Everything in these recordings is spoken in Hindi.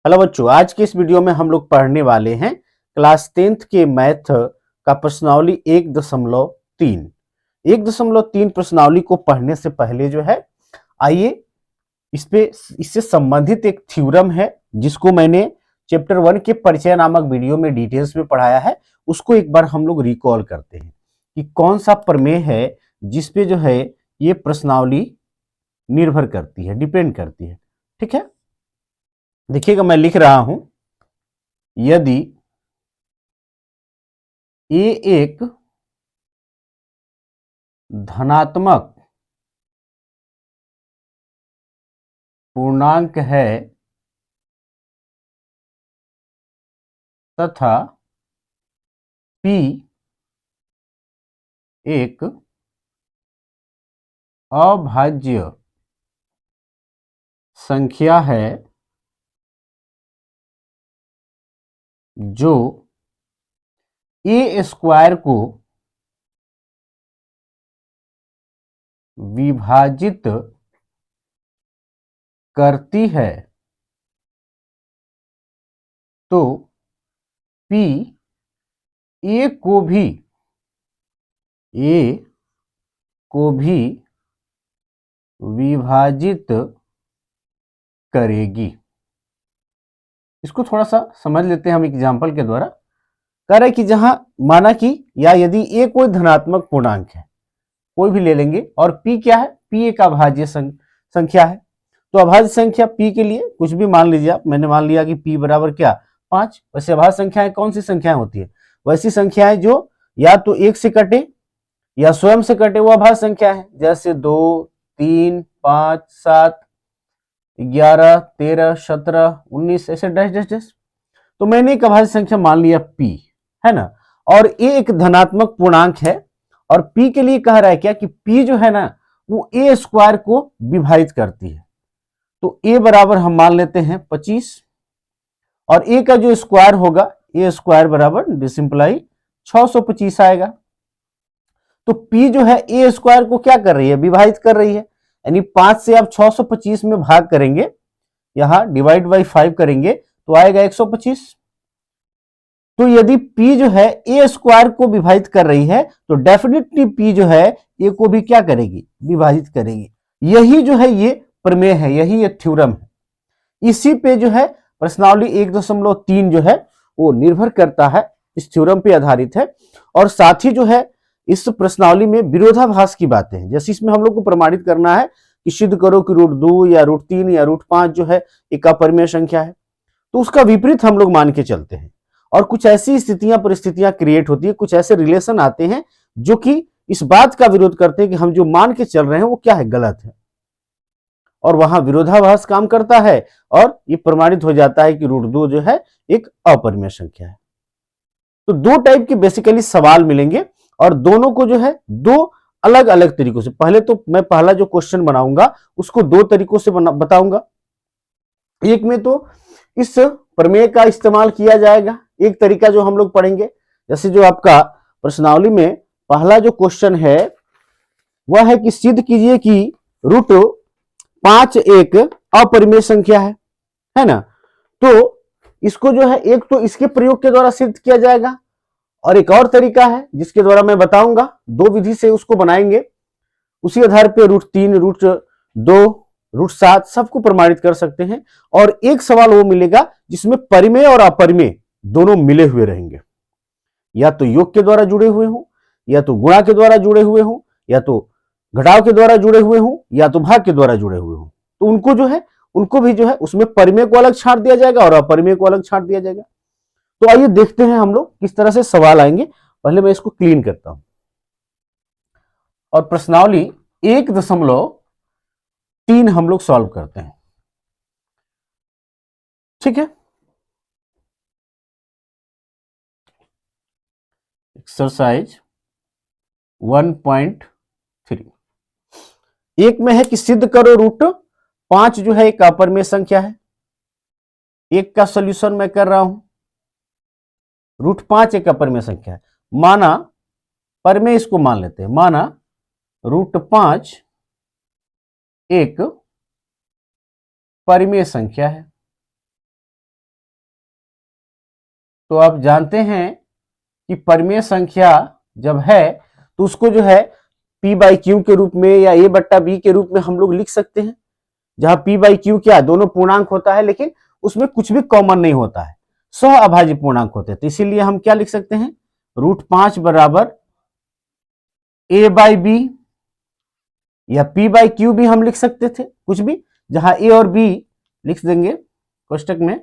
हेलो बच्चों, आज के इस वीडियो में हम लोग पढ़ने वाले हैं क्लास 10th के मैथ का प्रश्नावली 1.3। 1.3 प्रश्नावली को पढ़ने से पहले जो है, आइए इससे संबंधित एक थ्योरम है जिसको मैंने चैप्टर 1 के परिचय नामक वीडियो में डिटेल्स में पढ़ाया है। उसको एक बार हम लोग रिकॉल करते हैं कि कौन सा प्रमेय है जिसपे जो है ये प्रश्नावली निर्भर करती है, डिपेंड करती है। ठीक है, देखिएगा मैं लिख रहा हूं, यदि ए एक धनात्मक पूर्णांक है तथा पी एक अभाज्य संख्या है जो ए स्क्वायर को विभाजित करती है, तो P ए को भी विभाजित करेगी। इसको थोड़ा सा समझ लेते हैं हम एग्जाम्पल के द्वारा। कह रहे कि जहां माना कि या यदि ए कोई धनात्मक पूर्णांक है, कोई भी ले लेंगे, और P क्या है, P एक अभाज्य संख्या है। तो अभाज्य संख्या P के लिए कुछ भी मान लीजिए आप, मैंने मान लिया कि P बराबर क्या 5। वैसे अभाज्य संख्याएं कौन सी संख्याएं होती है? वैसी संख्याएं जो या तो एक से कटे या स्वयं से कटे, वो अभाज्य संख्या है। जैसे 2, 3, 5, 7, 11, 13, 17, 19 ऐसे डैश डैश डैश। तो मैंने एक अभाज्य संख्या मान लिया P, है ना, और ए एक धनात्मक पूर्णांक है, और P के लिए कह रहा है क्या कि P जो है ना वो ए स्क्वायर को विभाजित करती है। तो ए बराबर हम मान लेते हैं 25, और ए का जो स्क्वायर होगा, ए स्क्वायर बराबर डिसिंप्लाई 625 आएगा। तो P जो है ए स्क्वायर को क्या कर रही है, विभाजित कर रही है। यानी 5 से आप 625 में भाग करेंगे, यहां डिवाइड बाई 5 करेंगे तो आएगा 125। तो यदि P जो है ए स्क्वायर को विभाजित कर रही है तो डेफिनेटली P जो है ए को भी क्या करेगी, विभाजित करेगी। यही जो है ये प्रमेय है, यही ये थ्योरम है। इसी पे जो है प्रश्नावली 1.3 जो है वो निर्भर करता है, इस थ्योरम पे आधारित है। और साथ ही जो है इस प्रश्नावली में विरोधाभास की बातें हैं। जैसे इसमें हम लोग को प्रमाणित करना है कि सिद्ध करो कि √2 या √3 या √5 जो है एक अपरिमेय संख्या है, तो उसका विपरीत हम लोग मान के चलते हैं। और कुछ ऐसी स्थितियां परिस्थितियां क्रिएट होती है, कुछ ऐसे रिलेशन आते हैं जो कि इस बात का विरोध करते हैं कि हम जो मान के चल रहे हैं वो क्या है, गलत है, और वहां विरोधाभास काम करता है और ये प्रमाणित हो जाता है कि √2 जो है एक अपरिमेय संख्या है। तो दो टाइप के बेसिकली सवाल मिलेंगे, और दोनों को जो है दो अलग अलग तरीकों से, पहले तो मैं पहला जो क्वेश्चन बनाऊंगा उसको दो तरीकों से बताऊंगा। एक में तो इस प्रमेय का इस्तेमाल किया जाएगा, एक तरीका जो हम लोग पढ़ेंगे, जैसे जो आपका प्रश्नावली में पहला जो क्वेश्चन है वह है कि सिद्ध कीजिए कि √5 एक अपरिमेय संख्या है ना। तो इसको जो है एक तो इसके प्रयोग के द्वारा सिद्ध किया जाएगा, और एक और तरीका है जिसके द्वारा मैं बताऊंगा, दो विधि से उसको बनाएंगे। उसी आधार पे √3, √2, √7 सबको प्रमाणित कर सकते हैं। और एक सवाल वो मिलेगा जिसमें परिमेय और अपरिमेय दोनों मिले हुए रहेंगे, या तो योग के द्वारा जुड़े हुए हों, या तो गुणा के द्वारा जुड़े हुए हों, या तो घटाव के द्वारा जुड़े हुए हों, या तो भाग के द्वारा जुड़े हुए हों। तो उनको जो है, उनको भी जो है उसमें परिमेय को अलग छांट दिया जाएगा और अपरिमेय को अलग छांट दिया जाएगा। तो आइए देखते हैं हम लोग किस तरह से सवाल आएंगे। पहले मैं इसको क्लीन करता हूं, और प्रश्नावली 1.3 हम लोग सॉल्व करते हैं। ठीक है, एक्सरसाइज 1.3 एक में है कि सिद्ध करो √5 जो है एक अपरिमेय संख्या है। एक का सॉल्यूशन मैं कर रहा हूं, √5 एक अपरिमेय संख्या है। माना, परिमेय इसको मान लेते हैं, माना √5 एक परिमेय संख्या है। तो आप जानते हैं कि परिमेय संख्या जब है तो उसको जो है P बाई क्यू के रूप में या A बट्टा B के रूप में हम लोग लिख सकते हैं, जहां P बाई क्यू क्या है, दोनों पूर्णांक होता है लेकिन उसमें कुछ भी कॉमन नहीं होता है, सह अभाज्य पूर्णांक होते हैं। तो इसीलिए हम क्या लिख सकते हैं, √5 बराबर A बाई बी या P बाई क्यू भी हम लिख सकते थे, कुछ भी, जहां A और B लिख देंगे कोष्टक में,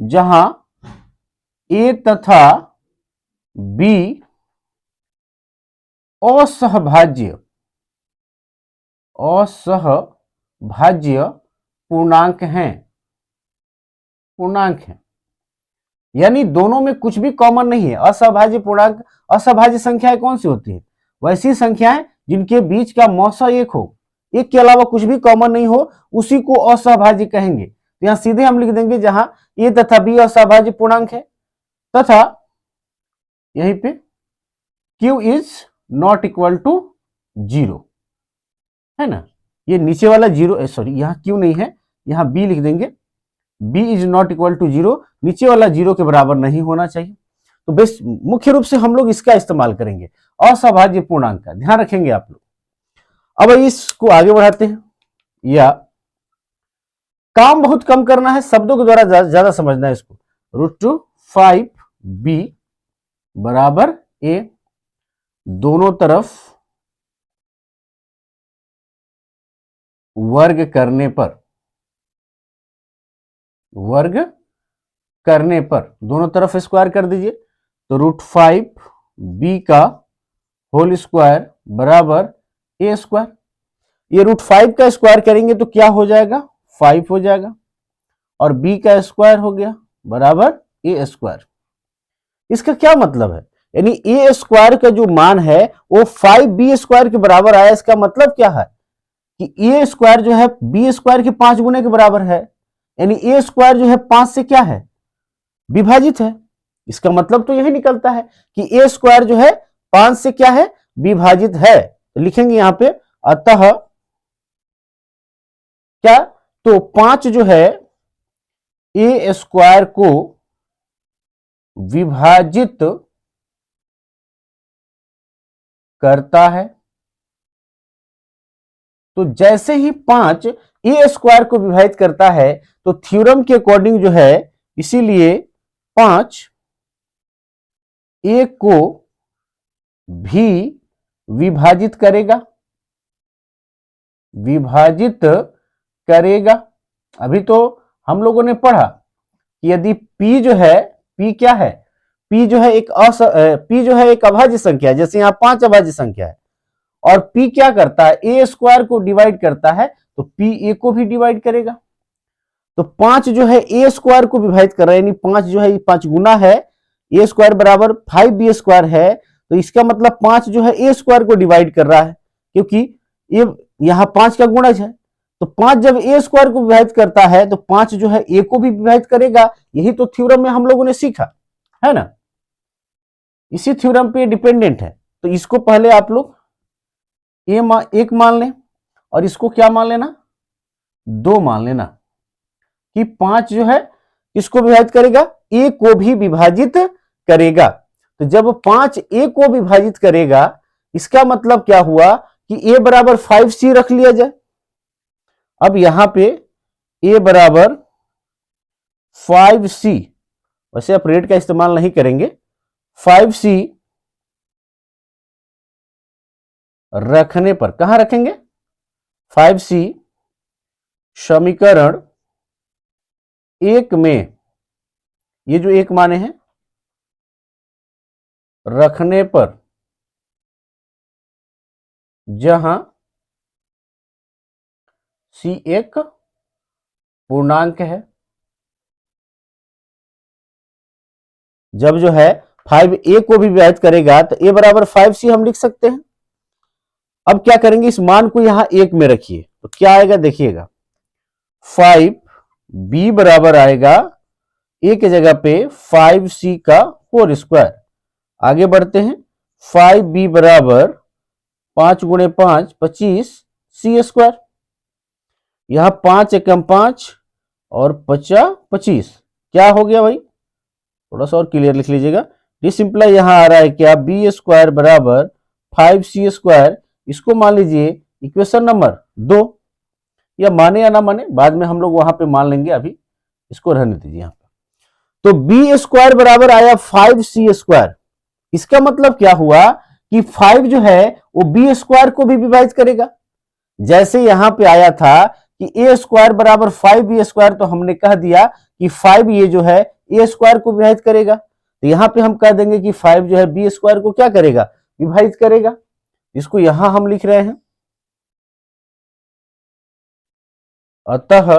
जहां A तथा B असहभाज्य पूर्णांक हैं, यानी दोनों में कुछ भी कॉमन नहीं है। असहभाज्य पूर्णांक, असहभाज्य संख्याएं कौन सी होती है, वैसी संख्याएं जिनके बीच का मौसा एक हो, एक के अलावा कुछ भी कॉमन नहीं हो, उसी को असहभाज्य कहेंगे। तो यहां सीधे हम लिख देंगे जहां A तथा B असहभाज्य पूर्णांक है, तथा यहीं पे Q is not equal to 0, है ना। ये नीचे वाला 0, सॉरी यहां Q नहीं है, यहां B लिख देंगे, B is not equal to 0, नीचे वाला 0 के बराबर नहीं होना चाहिए। तो बेस मुख्य रूप से हम लोग इसका इस्तेमाल करेंगे, असहभाज्य पूर्णांक का ध्यान रखेंगे आप लोग। अब इसको आगे बढ़ाते हैं, या काम बहुत कम करना है, शब्दों के द्वारा ज्यादा समझना है इसको। √5b बराबर a, दोनों तरफ वर्ग करने पर दोनों तरफ स्क्वायर कर दीजिए, तो √5b का होल स्क्वायर बराबर a स्क्वायर। ये √5 का स्क्वायर करेंगे तो क्या हो जाएगा, 5 हो जाएगा, और b का स्क्वायर हो गया बराबर a स्क्वायर। इसका क्या मतलब है, यानी a स्क्वायर का जो मान है वो 5b स्क्वायर के बराबर आया। इसका मतलब क्या है कि a स्क्वायर जो है b स्क्वायर के 5 गुने के बराबर है, यानी a स्क्वायर जो है 5 से क्या है, विभाजित है। इसका मतलब तो यही निकलता है कि a स्क्वायर जो है 5 से क्या है, विभाजित है। तो लिखेंगे यहां पे, अतः क्या, तो 5 जो है a स्क्वायर को विभाजित करता है। तो जैसे ही 5 a स्क्वायर को विभाजित करता है तो थ्योरम के अकॉर्डिंग जो है, इसीलिए 5 a को भी विभाजित करेगा। अभी तो हम लोगों ने पढ़ा कि यदि p जो है, p क्या है, p जो है एक अभाज्य संख्या है, जैसे यहां 5 अभाज्य संख्या है, और p क्या करता है, a स्क्वायर को डिवाइड करता है, तो p a को भी डिवाइड करेगा। तो 5 जो है a स्क्वायर को विभाजित कर रहा है, यानी 5 जो है 5 गुना है, a स्क्वायर बराबर 5b स्क्वायर है, तो इसका मतलब 5 जो है a स्क्वायर को डिवाइड कर रहा है, क्योंकि ये यहां 5 का गुणज है। तो 5 जब a स्क्वायर को विभाजित करता है तो 5 जो है a को भी विभाजित करेगा। यही तो थ्योरम में हम लोगों ने सीखा है ना, इसी थ्योरम पे डिपेंडेंट है। तो इसको पहले आप लोग एक मान लें, और इसको क्या मान लेना, 2 मान लेना, कि 5 जो है इसको विभाजित करेगा, a को भी विभाजित करेगा। तो जब 5 a को विभाजित करेगा, इसका मतलब क्या हुआ कि a बराबर 5c रख लिया जाए। अब यहां पे a बराबर 5c, वैसे आप रेट का इस्तेमाल नहीं करेंगे, 5c रखने पर कहां रखेंगे, 5c समीकरण 1 में, ये जो 1 माने हैं, रखने पर, जहां c एक पूर्णांक है। जब जो है 5a को भी विभाजित करेगा तो a बराबर 5c हम लिख सकते हैं। अब क्या करेंगे, इस मान को यहां 1 में रखिए, तो क्या आएगा देखिएगा, 5b बराबर आएगा a की जगह पे 5c का होल स्क्वायर। आगे बढ़ते हैं, 5b बराबर 5 गुणे 5 25 c स्क्वायर। यहां 5 एकम 5 और 5 25, क्या हो गया भाई, थोड़ा सा और क्लियर लिख लीजिएगा। ये सिंपलाई यहां आ रहा है क्या, बी स्क्वायर बराबर 5c²। इसको मान लीजिए इक्वेशन नंबर 2, या माने या ना माने बाद में हम लोग वहां पे मान लेंगे, अभी इसको रहने दीजिए यहां पे। तो बी स्क्वायर बराबर आया 5c²। इसका मतलब क्या हुआ कि 5 जो है वो बी स्क्वायर को भी विभाजित करेगा। जैसे यहां पे आया था कि ए स्क्वायर बराबर 5b², तो हमने कह दिया कि 5 ये जो है ए स्क्वायर को विभाजित करेगा। तो यहां पे हम कह देंगे कि 5 जो है बी स्क्वायर को क्या करेगा, विभाजित करेगा। इसको यहां हम लिख रहे हैं, अतः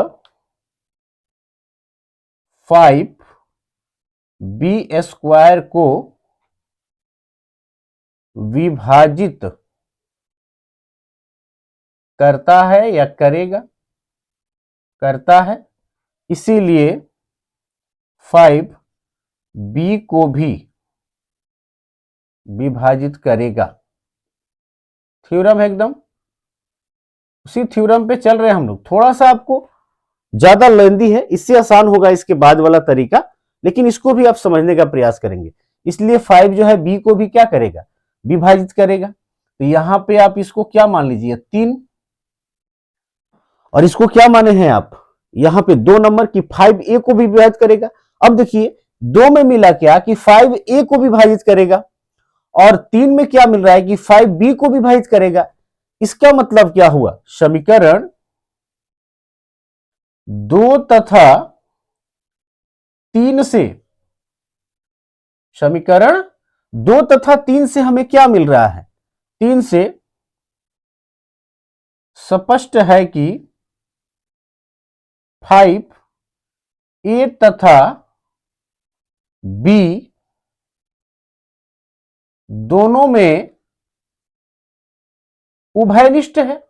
5 b² को विभाजित करता है या करेगा, करता है, इसीलिए 5 b को भी विभाजित करेगा। थ्योरम है एकदम, उसी थ्योरम पे चल रहे हैं हम लोग। थोड़ा सा आपको ज्यादा लेंदी है, इससे आसान होगा इसके बाद वाला तरीका, लेकिन इसको भी आप समझने का प्रयास करेंगे। इसलिए 5 जो है बी को भी क्या करेगा, विभाजित करेगा। तो यहां पे आप इसको क्या मान लीजिए 3, और इसको क्या माने हैं आप यहां पे 2 नंबर की 5 ए को भी विभाजित करेगा। अब देखिए 2 में मिला क्या कि 5 ए को विभाजित करेगा, और 3 में क्या मिल रहा है कि 5 बी को विभाजित करेगा। इसका मतलब क्या हुआ, समीकरण 2 तथा 3 से, समीकरण 2 तथा 3 से हमें क्या मिल रहा है, 3 से स्पष्ट है कि 5 ए तथा बी दोनों में उभयनिष्ठ है।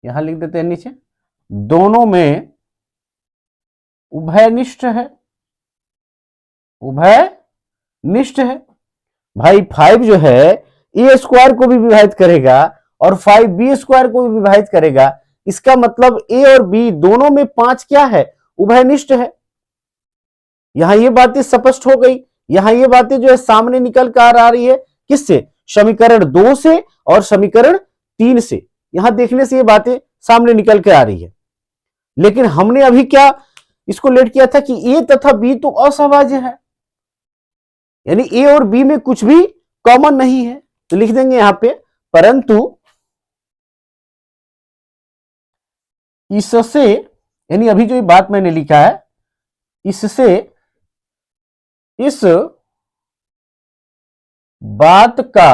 यहां लिख देते हैं नीचे, दोनों में उभयनिष्ठ है, उभयनिष्ठ है। भाई 5 जो है ए स्क्वायर को भी विभाजित करेगा और 5 बी स्क्वायर को भी विभाजित करेगा। इसका मतलब ए और बी दोनों में 5 क्या है, उभयनिष्ठ है। यहां ये बातें स्पष्ट हो गई। यहां ये बातें जो है सामने निकल कर आ रही है, किससे, समीकरण 2 से और समीकरण 3 से। यहां देखने से ये बातें सामने निकल के आ रही है। लेकिन हमने अभी क्या इसको लेट किया था कि ए तथा बी तो असहभाज्य है, यानी ए और बी में कुछ भी कॉमन नहीं है। तो लिख देंगे यहां पे, परंतु इससे, यानी अभी जो ये बात मैंने लिखा है, इससे इस बात का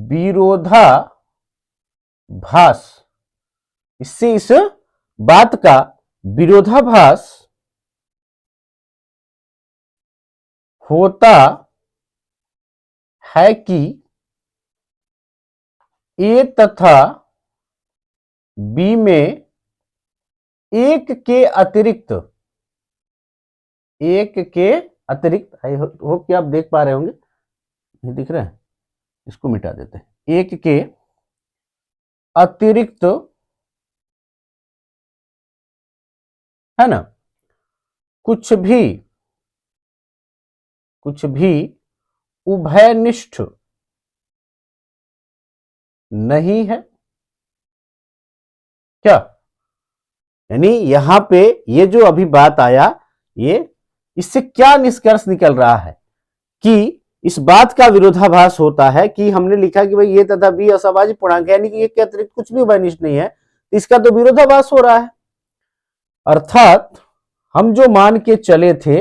विरोधाभास, इससे इस बात का विरोधाभास होता है कि ए तथा बी में एक के अतिरिक्त, एक के अतिरिक्त, आई होप कि आप देख पा रहे होंगे, नहीं दिख रहा है, इसको मिटा देते हैं, एक के अतिरिक्त है ना, कुछ भी उभयनिष्ठ नहीं है। क्या, यानी यहां पे ये जो अभी बात आया, ये इससे क्या निष्कर्ष निकल रहा है कि इस बात का विरोधाभास होता है कि हमने लिखा कि भाई ये तथा बी असहभाज्य पूर्णांक है, यानी कि एक के अतिरिक्त कुछ भी उभयनिष्ठ नहीं है, तो इसका तो विरोधाभास हो रहा है। अर्थात हम जो मान के चले थे,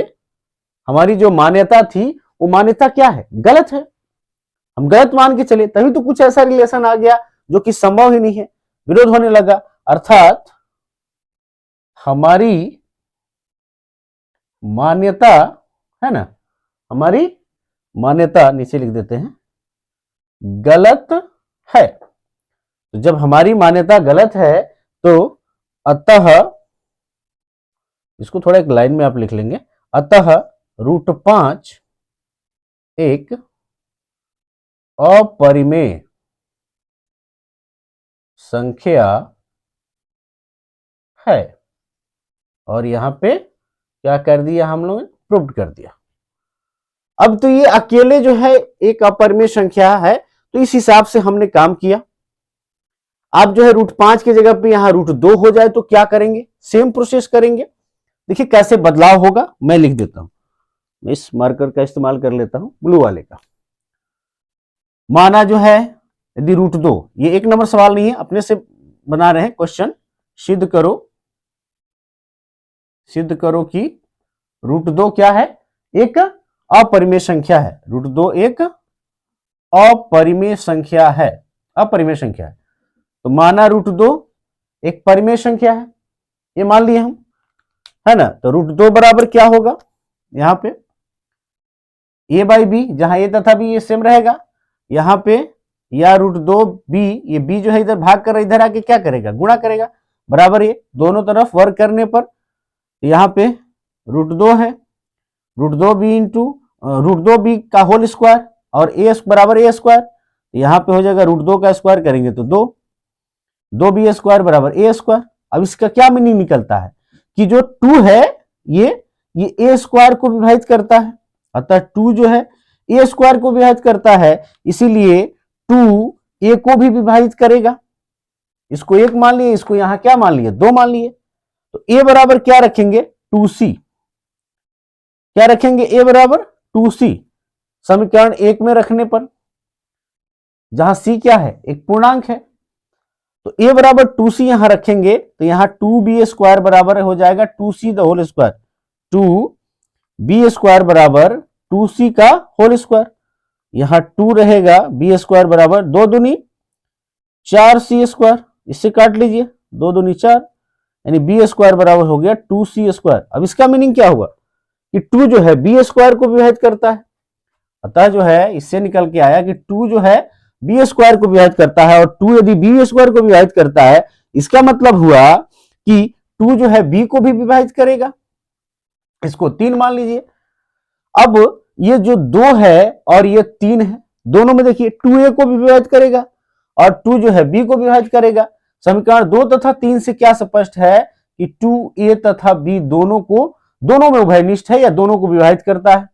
हमारी जो मान्यता थी, वो मान्यता क्या है, गलत है। हम गलत मान के चले, तभी तो कुछ ऐसा रिलेशन आ गया जो कि संभव ही नहीं है, विरोध होने लगा। अर्थात हमारी मान्यता है ना, हमारी मान्यता, नीचे लिख देते हैं, गलत है। तो जब हमारी मान्यता गलत है तो अतः, इसको थोड़ा एक लाइन में आप लिख लेंगे, अतः √5 एक अपरिमेय संख्या है। और यहां पे क्या कर दिया हम लोग ने, प्रूव्ड कर दिया। अब तो ये अकेले जो है एक अपरिमेय संख्या है, तो इस हिसाब से हमने काम किया। आप जो है √5 की जगह पे यहां √2 हो जाए तो क्या करेंगे, सेम प्रोसेस करेंगे। देखिए कैसे बदलाव होगा, मैं लिख देता हूं, मैं इस मार्कर का इस्तेमाल कर लेता हूं, ब्लू वाले का। माना जो है यदि √2, ये 1 नंबर सवाल नहीं है, अपने से बना रहे हैं क्वेश्चन। सिद्ध करो कि √2 क्या है, एक अपरिमेय संख्या है। √2 एक अपरिमेय संख्या है, अपरिमेय संख्या है। तो माना √2 एक परिमेय संख्या है, ये मान लिए हम, है ना। तो √2 बराबर क्या होगा, यहां पे a/b, जहां a तथा b ये सेम रहेगा, यहां पे या √2b, ये b जो है इधर भाग कर इधर आके क्या करेगा, गुणा करेगा, बराबर ये दोनों तरफ वर्ग करने पर यहां पे √2 है, √2b इंटू √2b का होल स्क्वायर और a बराबर a², यहां पे हो जाएगा √2 का स्क्वायर करेंगे तो 2b² बराबर a²। अब इसका क्या मीनिंग निकलता है कि जो 2 है ये a² को विभाजित करता है, अतः 2 जो है a² को विभाजित करता है, इसीलिए 2 a को भी विभाजित करेगा। इसको 1 मान लिए, इसको यहां क्या मान लिए, 2 मान लिए। तो a बराबर क्या रखेंगे, 2c, क्या रखेंगे, a बराबर 2c, समीकरण 1 में रखने पर, जहां c क्या है, एक पूर्णांक है। तो a बराबर 2c यहां रखेंगे तो यहां 2b² बराबर हो जाएगा 2c the whole square, 2b² बराबर 2c का होल स्क्वायर, यहां 2 रहेगा, b² बराबर 2 दूनी 4c², इससे काट लीजिए, 2 दूनी 4, यानी b² बराबर हो गया 2c²। अब इसका मीनिंग क्या हुआ कि 2 जो है b² को विभाजित करता है, अतः जो है इससे निकल के आया कि 2 जो है b² को विभाजित करता है, और 2 यदि b² को विभाजित करता है, इसका मतलब हुआ कि 2 जो है b को भी विभाजित करेगा, इसको 3 मान लीजिए। अब ये जो 2 है और ये 3 है, दोनों में देखिए 2a को भी विभाजित करेगा और 2 जो है b को विभाजित करेगा। समीकरण 2 तथा 3 से क्या स्पष्ट है कि 2a तथा b दोनों में उभयनिष्ठ है या दोनों को विभाजित करता है,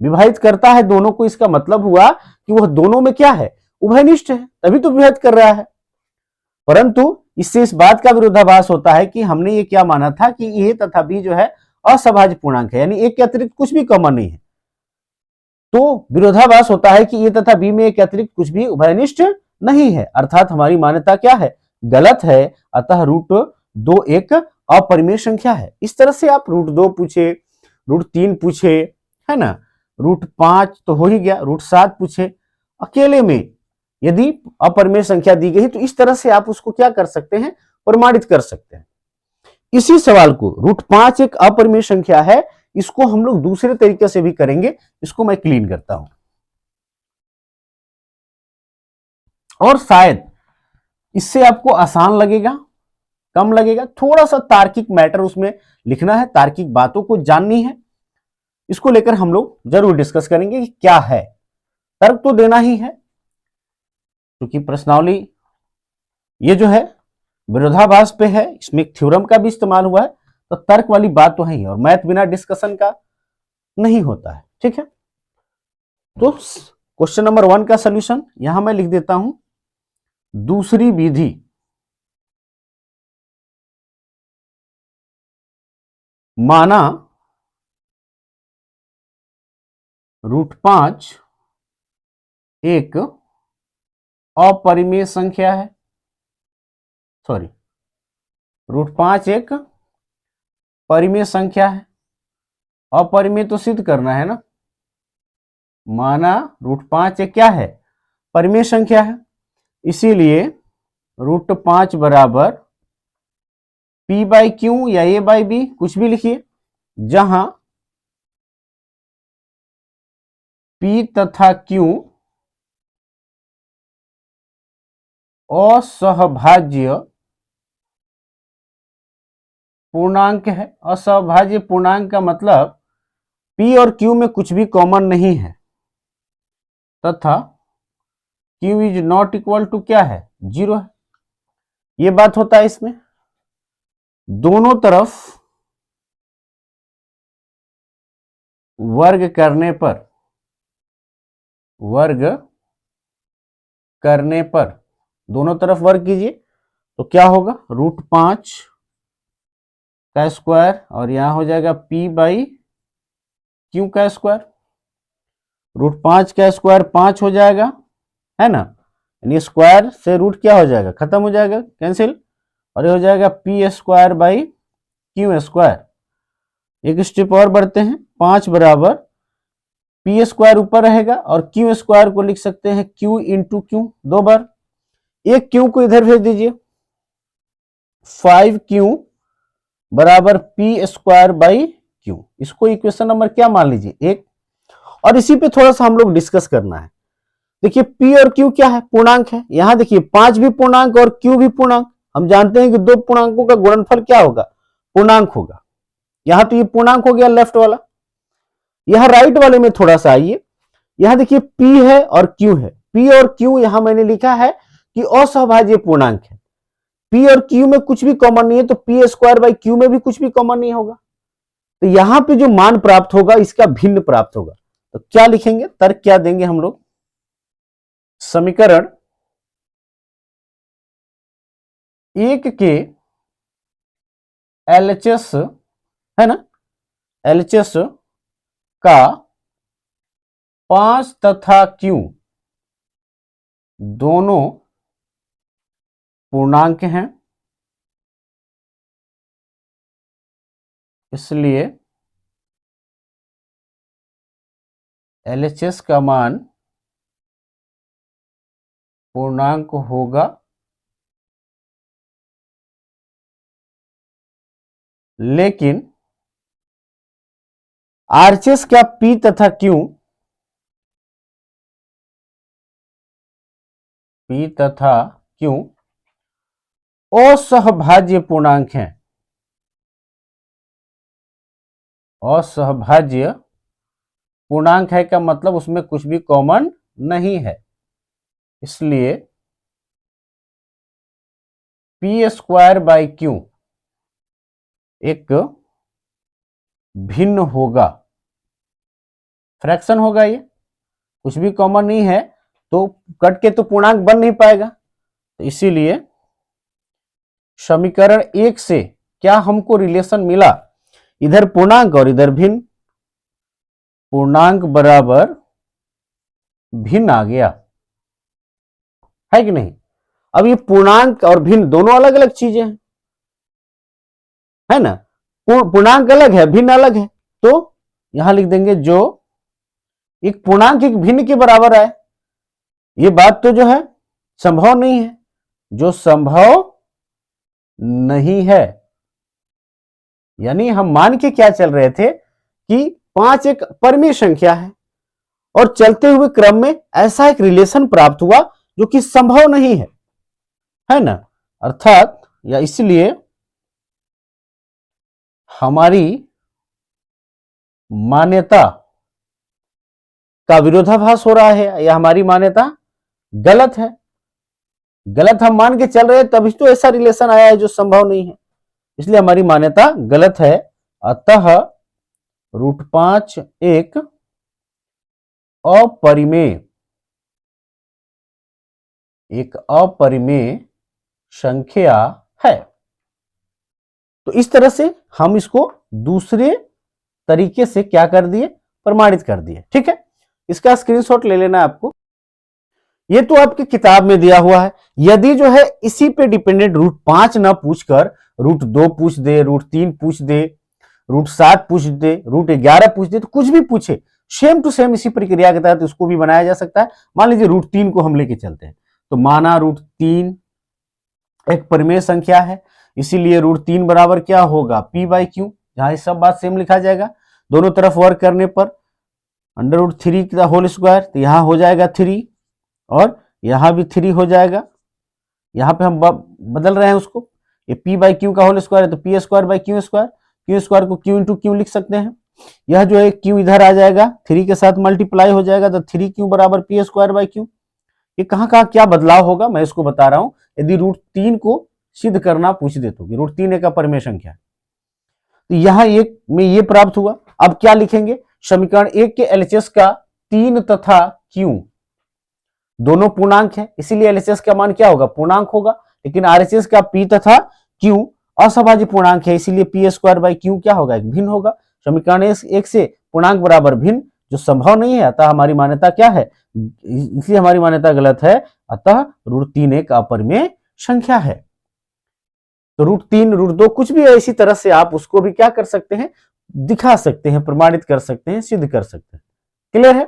विभाजित करता है दोनों को। इसका मतलब हुआ कि वह दोनों में क्या है, उभयनिष्ठ है, तभी तो विभाजित कर रहा है। परंतु इससे इस बात का विरोधाभास होता है कि हमने ये क्या माना था कि a तथा b जो है असभाज्य पूर्णांक है, यानी एक के अतिरिक्त कुछ भी कॉमन नहीं है। तो विरोधाभास होता है कि a तथा b में एक के अतिरिक्त कुछ भी उभयनिष्ठ नहीं है, अर्थात हमारी मान्यता क्या है, गलत है। अतः √2 एक अपरिमेय संख्या है। इस तरह से आप √2 पूछे, √3 पूछे, है ना, √5 तो हो ही गया, √7 पूछे, अकेले में यदि अपरिमेय संख्या दी गई तो इस तरह से आप उसको क्या कर सकते हैं, प्रमाणित कर सकते हैं। इसी सवाल को √5 एक अपरिमेय संख्या है, इसको हम लोग दूसरे तरीके से भी करेंगे, इसको मैं क्लीन करता हूं और शायद इससे आपको आसान लगेगा, कम लगेगा, थोड़ा सा तार्किक मैटर उसमें लिखना है, तार्किक बातों को जाननी है, इसको लेकर हम लोग जरूर डिस्कस करेंगे कि क्या है। तर्क तो देना ही है, क्योंकि प्रश्नावली ये जो है विरोधाभास पे है, इसमें एक थ्योरम का भी इस्तेमाल हुआ है, तो तर्क वाली बात तो है ही, और मैथ बिना डिस्कशन का नहीं होता है, ठीक है। तो क्वेश्चन नंबर 1 का सॉल्यूशन यहां मैं लिख देता हूं, दूसरी विधि माना √5 एक अपरिमेय संख्या है, सॉरी, √5 एक परिमेय संख्या है, अपरिमेय तो सिद्ध करना है ना, माना √5 एक क्या है, परिमेय संख्या है, इसीलिए √5 बराबर p/q या a/b कुछ भी लिखिए, जहां p तथा q असहभाज्य पूर्णांक है। असहभाज्य पूर्णांक का मतलब p और q में कुछ भी कॉमन नहीं है, तथा q is not equal to क्या है, 0 है, ये बात होता है इसमें। दोनों तरफ वर्ग करने पर दोनों तरफ वर्ग कीजिए तो क्या होगा, √5 का स्क्वायर और यहां हो जाएगा p/q का स्क्वायर। √5 का स्क्वायर 5 हो जाएगा, है ना, यानी स्क्वायर से रूट क्या हो जाएगा, खत्म हो जाएगा, कैंसिल, और ये हो जाएगा p² / q²। एक स्टेप और बढ़ते हैं, 5 बराबर p² ऊपर रहेगा और q² को लिख सकते हैं q इंटू क्यू, 2 बार। एक q को इधर भेज दीजिए, 5q बराबर p²/q। इसको इक्वेशन नंबर क्या मान लीजिए, 1। और इसी पे थोड़ा सा हम लोग डिस्कस करना है। देखिए p और q क्या है, पूर्णांक है। यहां देखिए 5 भी पूर्णांक और q भी पूर्णांक। हम जानते हैं कि दो पूर्णांकों का गुणनफल क्या होगा, पूर्णांक होगा। यहां तो ये पूर्णांक हो गया लेफ्ट वाला। यहां राइट वाले में थोड़ा सा आइए, यहां देखिए p है और q है। p और q यहां मैंने लिखा है कि असहभाज्य पूर्णांक है। p और q में कुछ भी कॉमन नहीं है तो p²/q में भी कुछ भी कॉमन नहीं होगा। तो यहां पे जो मान प्राप्त होगा इसका भिन्न प्राप्त होगा। तो क्या लिखेंगे, तर्क क्या देंगे हम लोग, समीकरण 1 के LHS, है ना, LHS का 5 तथा q दोनों पूर्णांक हैं, इसलिए LHS का मान पूर्णांक होगा। लेकिन RHS क्या P तथा Q असहभाज्य पूर्णांक हैं। असहभाज्य पूर्णांक है का मतलब उसमें कुछ भी कॉमन नहीं है, इसलिए p²/q एक भिन्न होगा, फ्रैक्शन होगा। ये कुछ भी कॉमन नहीं है तो कट के तो पूर्णांक बन नहीं पाएगा। तो इसीलिए समीकरण 1 से क्या हमको रिलेशन मिला, इधर पूर्णांक और इधर भिन्न, पूर्णांक बराबर भिन्न आ गया, है कि नहीं। अब ये पूर्णांक और भिन्न दोनों अलग अलग चीजें हैं, है ना, पूर्णांक अलग है भिन्न अलग है। तो यहां लिख देंगे जो एक पूर्णांक एक भिन्न के बराबर आए, ये बात तो जो है संभव नहीं है। जो संभव नहीं है, यानी हम मान के क्या चल रहे थे कि 5 एक परिमेय संख्या है और चलते हुए क्रम में ऐसा एक रिलेशन प्राप्त हुआ जो कि संभव नहीं है ना। अर्थात या इसलिए हमारी मान्यता का विरोधाभास हो रहा है या हमारी मान्यता गलत है। गलत हम मान के चल रहे हैं तभी तो ऐसा रिलेशन आया है जो संभव नहीं है, इसलिए हमारी मान्यता गलत है। अतः √5 एक अपरिमेय संख्या है। तो इस तरह से हम इसको दूसरे तरीके से क्या कर दिए, प्रमाणित कर दिए। ठीक है, इसका स्क्रीनशॉट ले लेना आपको। ये तो आपकी किताब में दिया हुआ है। यदि जो है इसी पे डिपेंडेंट √5 ना पूछकर √2 पूछ दे, √3 पूछ दे, √7 पूछ दे, √11 पूछ दे, तो कुछ भी पूछे सेम टू सेम इसी प्रक्रिया के तहत उसको भी बनाया जा सकता है। मान लीजिए √3 को हम लेके चलते हैं, तो माना √3 एक परिमेय संख्या है, इसीलिए √3 बराबर क्या होगा, p/q, जहां ये सब बात सेम लिखा जाएगा। दोनों तरफ वर्क करने पर √3 का होल स्क्वायर, तो यहां हो जाएगा 3 और यहां भी 3 हो जाएगा। यहां पे हम बदल रहे हैं उसको, ये p/q का होल स्क्वायर है तो p²/q², q² को q इंटू क्यू लिख सकते हैं। यह जो है q इधर आ जाएगा, 3 के साथ मल्टीप्लाई हो जाएगा तो 3q बराबर p²/q। ये कहां कहां क्या बदलाव होगा मैं इसको बता रहा हूं। यदि √3 को सिद्ध करना पूछ दे तो √3 एक अपरिमेय संख्या है, तो यहां एक में ये प्राप्त हुआ। अब क्या लिखेंगे, समीकरण एक के एलएचएस का 3 तथा Q दोनों पूर्णांक है, इसीलिए एलएचएस का मान क्या होगा, पूर्णांक होगा। लेकिन आरएचएस का P तथा Q असभाज्य पूर्णांक है, इसीलिए पी स्क्वायर बाई क्यू क्या होगा, एक भिन्न होगा। समीकरण एक से पूर्णांक बराबर भिन्न जो संभव नहीं है, अतः हमारी मान्यता क्या है, इसलिए हमारी मान्यता गलत है, अतः √3 एक अपरिमेय संख्या है। तो √3 √2 कुछ भी है, इसी तरह से आप उसको भी क्या कर सकते हैं, दिखा सकते हैं, प्रमाणित कर सकते हैं, सिद्ध कर सकते हैं। क्लियर है?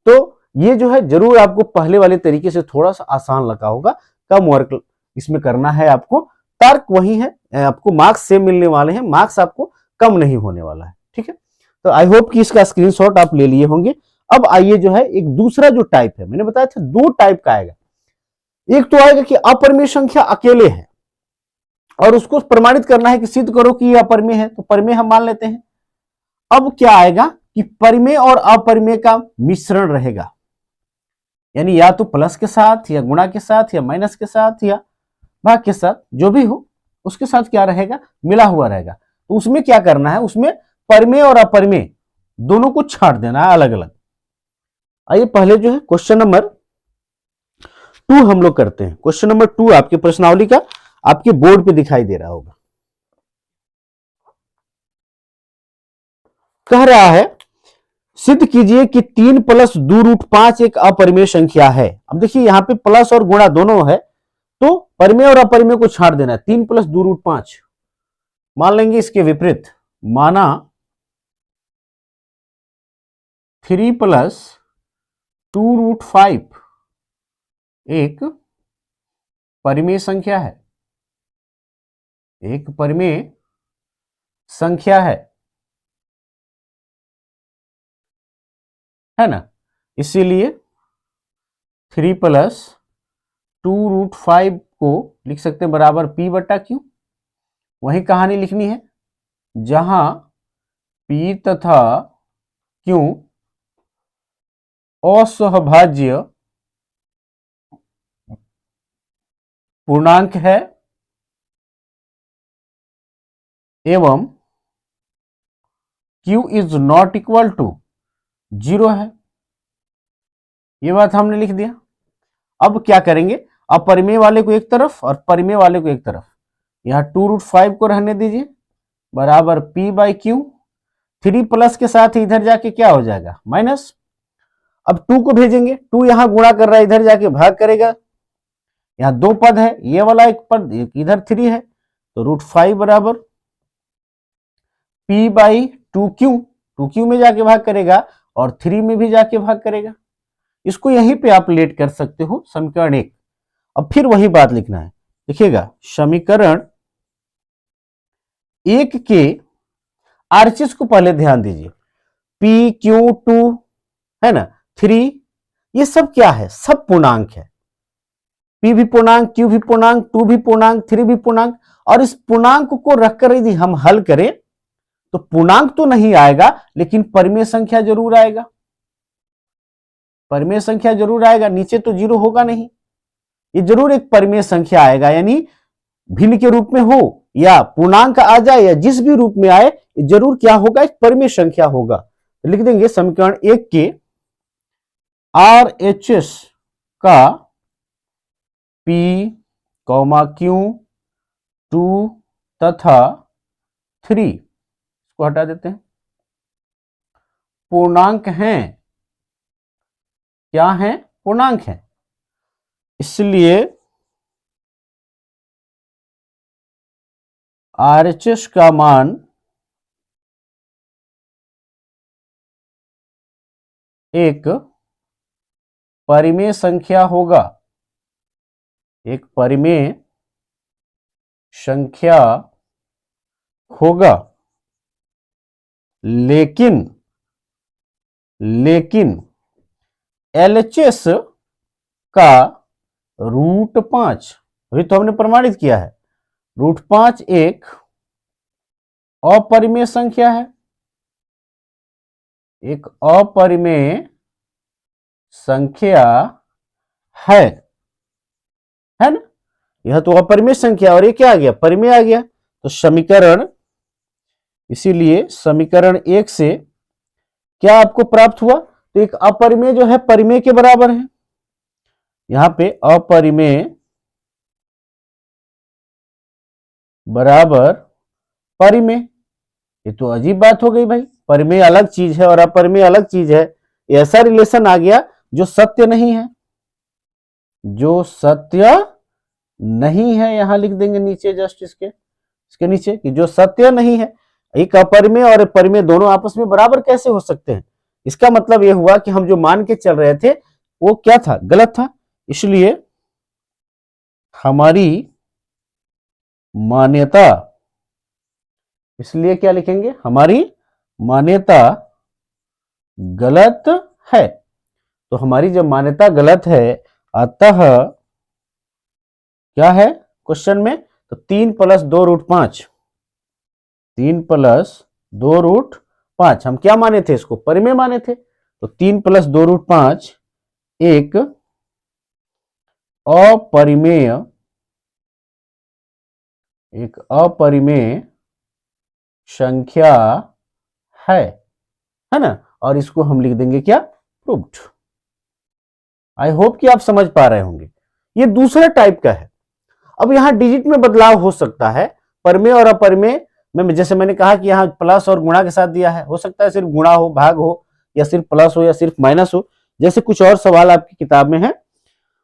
तो ये जो है जरूर आपको पहले वाले तरीके से थोड़ा सा आसान लगा होगा, कम वर्क इसमें करना है आपको, तर्क वही है, आपको मार्क्स सेम मिलने वाले हैं, मार्क्स आपको कम नहीं होने वाला है। ठीक है, तो आई होप कि इसका स्क्रीनशॉट आप ले लिए होंगे। अब आइए जो है एक दूसरा जो टाइप है, मैंने बताया था 2 टाइप का आएगा। एक तो आएगा कि अपरिमेय संख्या अकेले है और उसको प्रमाणित करना है कि सिद्ध करो कि ये अपरिमेय है, तो परिमेय हम मान लेते हैं। अब क्या आएगा कि परिमेय और अपरिमेय का मिश्रण रहेगा, यानी या तो प्लस के साथ या गुणा के साथ या माइनस के साथ या भाग के साथ, जो भी हो उसके साथ क्या रहेगा, मिला हुआ रहेगा। तो उसमें क्या करना है, उसमें परिमेय और अपरिमेय दोनों को छांट देना है अलग अलग। आइए पहले जो है क्वेश्चन नंबर 2 हम लोग करते हैं। क्वेश्चन नंबर 2 आपके प्रश्नावली का आपके बोर्ड पे दिखाई दे रहा होगा। कह रहा है सिद्ध कीजिए कि 3 + 2√5 एक अपरिमेय संख्या है। अब देखिए यहां पे प्लस और गुणा दोनों है, तो परिमेय और अपरिमेय को छांट देना है। 3 + 2√5 मान लेंगे इसके विपरीत, माना 3 + 2√5 एक परिमेय संख्या है, एक परिमेय संख्या है ना। इसीलिए 3 + 2√5 को लिख सकते हैं बराबर P/Q। वही कहानी लिखनी है जहां P तथा Q असहभाज्य पूर्णांक है एवं Q is not equal to 0 है। ये बात हमने लिख दिया। अब क्या करेंगे, अपरिमेय वाले को एक तरफ और परिमेय वाले को एक तरफ, यहां 2√5 को रहने दीजिए बराबर P/Q। 3 प्लस के साथ इधर जाके क्या हो जाएगा, माइनस। अब 2 को भेजेंगे, 2 यहां गुणा कर रहा है, इधर जाके भाग करेगा। यहां 2 पद है, ये वाला एक पद, एक इधर 3 है, तो √5 बराबर P/2Q। 2Q में जाके भाग करेगा और 3 में भी जाके भाग करेगा। इसको यहीं पे आप लेट कर सकते हो, समीकरण 1। अब फिर वही बात लिखना है, देखिएगा समीकरण 1 के आरएचएस को पहले ध्यान दीजिए, PQ2 है ना, 3, ये सब क्या है, सब पूर्णांक है। P भी पूर्णांक, Q भी पूर्णांक, 2 भी पूर्णांक, 3 भी पूर्णांक। और इस पूर्णांक को रखकर यदि हम हल करें तो पूर्णांक तो नहीं आएगा, लेकिन परिमेय संख्या जरूर आएगा, परिमेय संख्या जरूर आएगा। नीचे तो 0 होगा नहीं, ये जरूर एक परिमेय संख्या आएगा, यानी भिन्न के रूप में हो या पूर्णांक आ जाए या जिस भी रूप में आए, जरूर क्या होगा, एक परिमेय संख्या होगा। तो लिख देंगे समीकरण 1 के आरएचएस का P, Q, 2 तथा 3 को हटा देते हैं, पूर्णांक हैं। क्या है, पूर्णांक है। इसलिए आरएचएस का मान एक परिमेय संख्या होगा, एक परिमेय संख्या होगा। लेकिन एलएचएस का √5, अभी तो हमने प्रमाणित किया है, √5 एक अपरिमेय संख्या है, एक अपरिमेय संख्या है ना। यह तो अपरिमेय संख्या और ये क्या आ गया, परिमेय आ गया। तो समीकरण, इसीलिए समीकरण 1 से क्या आपको प्राप्त हुआ? तो एक अपरिमेय जो है परिमेय के बराबर है, यहां पे अपरिमेय बराबर परिमेय। ये तो अजीब बात हो गई भाई, परिमेय अलग चीज है और अपरिमेय अलग चीज है। ऐसा रिलेशन आ गया जो सत्य नहीं है, जो सत्य नहीं है। यहां लिख देंगे नीचे, जस्ट इसके नीचे कि जो सत्य नहीं है। एक अपरिमेय और परिमेय दोनों आपस में बराबर कैसे हो सकते हैं? इसका मतलब यह हुआ कि हम जो मान के चल रहे थे वो क्या था? गलत था। इसलिए हमारी मान्यता, इसलिए क्या लिखेंगे? हमारी मान्यता गलत है। तो हमारी जब मान्यता गलत है, अतः क्या है क्वेश्चन में? तो 3 + 2√5, 3 + 2√5 हम क्या माने थे? इसको परिमेय माने थे। तो 3 + 2√5 एक अपरिमेय, एक अपरिमेय संख्या है ना? और इसको हम लिख देंगे क्या? प्रूव्ड। आई होप कि आप समझ पा रहे होंगे। ये दूसरे टाइप का है। अब यहां डिजिट में बदलाव हो सकता है, परिमेय और अपरिमेय में। जैसे मैंने कहा कि यहां प्लस और गुणा के साथ दिया है, हो सकता है सिर्फ गुणा हो, भाग हो, या सिर्फ प्लस हो, या सिर्फ माइनस हो। जैसे कुछ और सवाल आपकी किताब में है,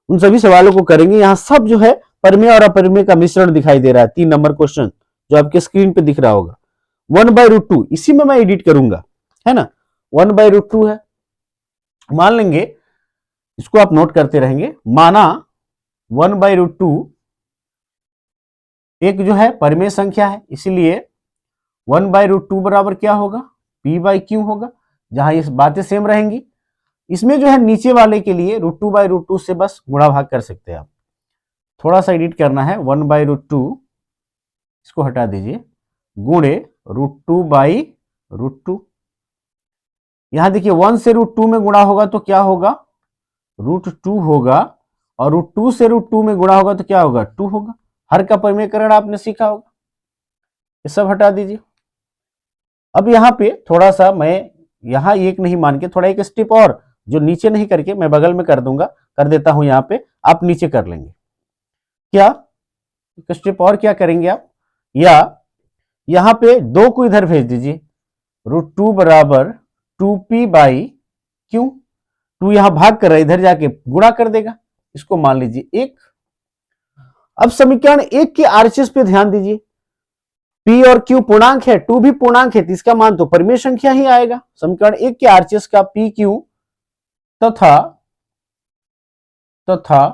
उन सभी सवालों को करेंगे। यहां सब जो है परिमेय और अपरिमेय का मिश्रण दिखाई दे रहा है। 3 नंबर क्वेश्चन जो आपके स्क्रीन पे दिख रहा होगा, 1/√2 इसी में मैं एडिट करूंगा, है ना? 1/√2 है, मान लेंगे। इसको आप नोट करते रहेंगे। माना 1/√2 एक जो है परिमेय संख्या है, इसलिए 1/√2 बराबर क्या होगा? P/Q होगा। जहां ये बातें सेम रहेंगी। इसमें जो है नीचे वाले के लिए √2/√2 से बस गुणा भाग कर सकते हैं आप। थोड़ा सा एडिट करना है। 1/√2 इसको हटा दीजिए, गुणे √2/√2। यहां देखिए 1 से √2 में गुणा होगा तो क्या होगा? √2 होगा, और √2 से √2 में गुणा होगा तो क्या होगा? 2 होगा। हर का परिमेयकरण आपने सीखा होगा। ये सब हटा दीजिए। अब यहां पे थोड़ा सा मैं यहां एक नहीं मान के थोड़ा एक स्टेप और जो नीचे नहीं करके मैं बगल में कर दूंगा, कर देता हूं। यहां पे आप नीचे कर लेंगे क्या? एक स्टेप और क्या करेंगे आप? या यहां पे 2 को इधर भेज दीजिए। √2 बराबर 2P/Q। 2 यहां भाग कर रहा है, इधर जाके गुणा कर देगा। इसको मान लीजिए 1। अब समीकरण 1 के आरएचएस पे ध्यान दीजिए। P और Q पूर्णांक है, 2 भी पूर्णांक है, तो इसका मान तो परिमेय संख्या ही आएगा। समीकरण 1 के आरएचएस का PQ तथा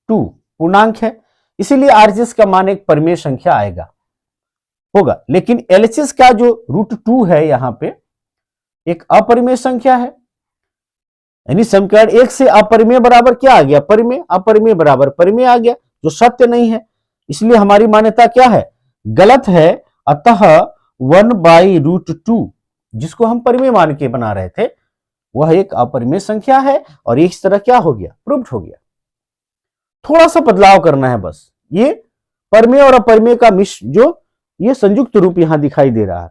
2 पूर्णांक है, इसीलिए आरएचएस का मान एक परिमेय संख्या आएगा होगा। लेकिन एलएचएस का जो √2 है यहां पे एक अपरिमेय संख्या है। यानी समीकरण 1 से अपरिमेय बराबर क्या आ गया? परिमेय। अपरिमेय बराबर परिमेय आ गया, जो सत्य नहीं है। इसलिए हमारी मान्यता क्या है? गलत है। अतः 1/√2 जिसको हम परिमेय मान के बना रहे थे, वह एक अपरिमेय संख्या है, और इस तरह क्या हो गया? प्रूव्ड हो गया। थोड़ा सा बदलाव करना है बस। ये परिमेय और अपरिमेय का मिश्र जो ये संयुक्त रूप यहां दिखाई दे रहा है।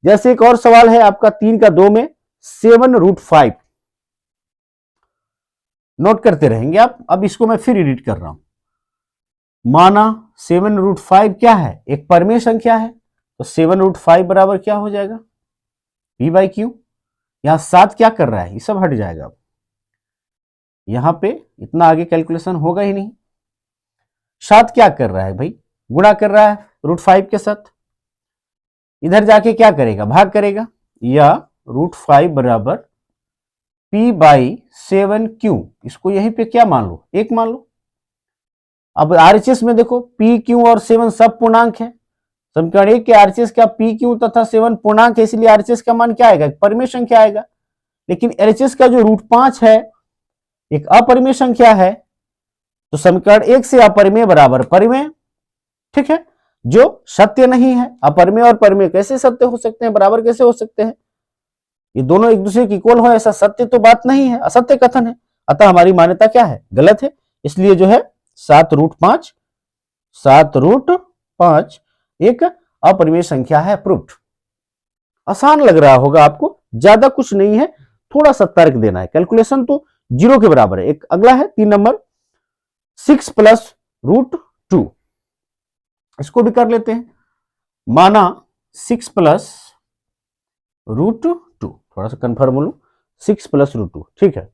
जैसे एक और सवाल है आपका 3 का 2 में 7√5, नोट करते रहेंगे आप। अब इसको मैं फिर एडिट कर रहा हूं। माना 7√5 क्या है? एक परिमेय संख्या है, तो 7√5 बराबर क्या हो जाएगा? P/Q। यहां 7 क्या कर रहा है? ये सब हट जाएगा। अब यहां पे इतना आगे कैलकुलेशन होगा ही नहीं। 7 क्या कर रहा है भाई? गुणा कर रहा है √5 के साथ। इधर जाके क्या करेगा? भाग करेगा। या √5 बराबर P/7Q। इसको यहीं पे क्या मान लो? 1 मान लो। अब आरएचएस में देखो P, Q और 7 सब पूर्णांक है। समीकरण 1 के आरएचएस का P, Q तथा 7 पूर्णांक है, इसलिए आरएचएस का मान क्या आएगा? परिमेय संख्या आएगा। लेकिन एलएचएस का जो √5 है एक अपरिमेय संख्या है, तो समीकरण 1 से अपरिमेय बराबर परिमेय। ठीक है, जो सत्य नहीं है। अपरिमेय और परिमेय कैसे सत्य हो सकते हैं? बराबर कैसे हो सकते हैं? ये दोनों एक दूसरे की इक्वल हो, ऐसा सत्य तो बात नहीं है, असत्य कथन है। अतः हमारी मान्यता क्या है? गलत है। इसलिए जो है 7√5 एक अपरिमेय संख्या है, प्रूव्ड। आसान लग रहा होगा आपको, ज्यादा कुछ नहीं है। थोड़ा सा तर्क देना है। कैलकुलेशन तो 0 के बराबर है। एक अगला है 3 नंबर 6 प्लस रूट 2, इसको भी कर लेते हैं। माना 6 प्लस रूट 2, थोड़ा सा कंफर्म लू, 6 प्लस रूट 2, ठीक है।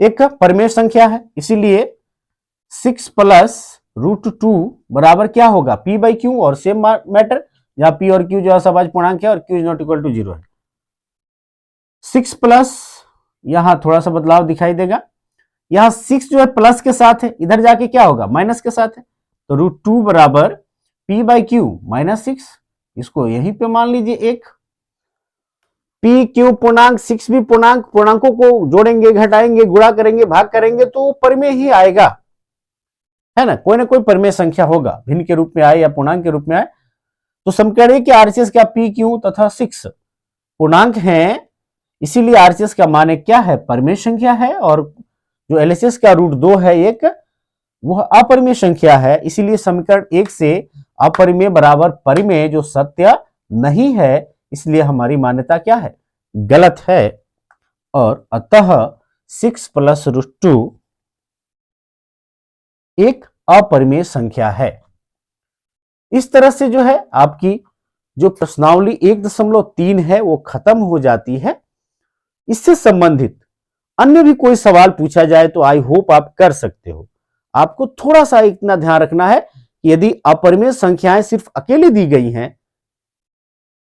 एक परिमेय संख्या है, इसीलिए 6 प्लस रूट 2 बराबर क्या होगा, पी बाई क्यू। और सेम मैटर, जहां पी और क्यू जो है सब आज पूर्णांक है और Q is not equal to 0 है। 6 प्लस, यहां थोड़ा सा बदलाव दिखाई देगा, यहां 6 जो है प्लस के साथ है, इधर जाके क्या होगा, माइनस के साथ है। तो रूट 2 बराबर पी बाई क्यू माइनस 6, इसको यहीं पे मान लीजिए एक। पी क्यू पूर्णांक, 6 भी पूर्णांक, पूर्णांकों को जोड़ेंगे, घटाएंगे, गुणा करेंगे, भाग करेंगे तो परिमेय ही आएगा, है ना। कोई परिमेय संख्या होगा, भिन्न के रूप में आए या पूर्णांक के रूप में आए। तो समीकरण कि आरसीएस क्या, पी क्यू तथा 6 पूर्णांक हैं, इसीलिए आरसीएस का मान क्या है, परिमेय संख्या है। और जो एलएचएस का रूट 2 है एक, वह अपरिमेय संख्या है। इसीलिए समीकरण 1 से अपरिमेय बराबर परिमेय जो सत्य नहीं है, इसलिए हमारी मान्यता क्या है, गलत है। और अतः 6 प्लस रूट 2 एक अपरिमेय संख्या है। इस तरह से जो है आपकी जो प्रश्नावली 1.3 है वो खत्म हो जाती है। इससे संबंधित अन्य भी कोई सवाल पूछा जाए तो आई होप आप कर सकते हो। आपको थोड़ा सा इतना ध्यान रखना है कि यदि अपरिमेय संख्याएं सिर्फ अकेली दी गई हैं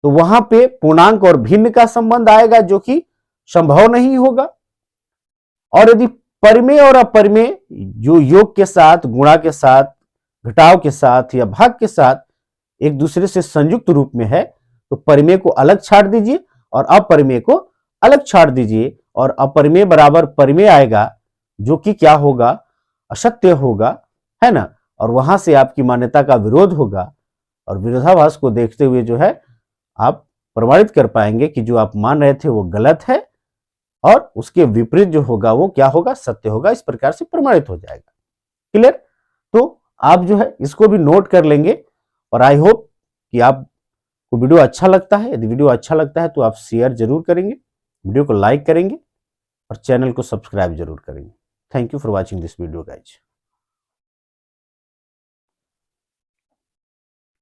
तो वहां पे पूर्णांक और भिन्न का संबंध आएगा, जो कि संभव नहीं होगा। और यदि परिमेय और अपरिमेय जो योग के साथ, गुणा के साथ, घटाव के साथ या भाग के साथ एक दूसरे से संयुक्त रूप में है, तो परिमेय को अलग छाड़ दीजिए और अपरिमेय को अलग छाड़ दीजिए, और अपरिमेय बराबर परिमेय आएगा, जो कि क्या होगा, असत्य होगा, है ना। और वहां से आपकी मान्यता का विरोध होगा, और विरोधाभास को देखते हुए जो है आप प्रमाणित कर पाएंगे कि जो आप मान रहे थे वो गलत है, और उसके विपरीत जो होगा वो क्या होगा, सत्य होगा। इस प्रकार से प्रमाणित हो जाएगा। क्लियर? तो आप जो है इसको भी नोट कर लेंगे। और आई होप कि आपको वीडियो अच्छा लगता है। यदि वीडियो अच्छा लगता है तो आप शेयर जरूर करेंगे, वीडियो को लाइक करेंगे और चैनल को सब्सक्राइब जरूर करेंगे। Thank you for watching this video guys.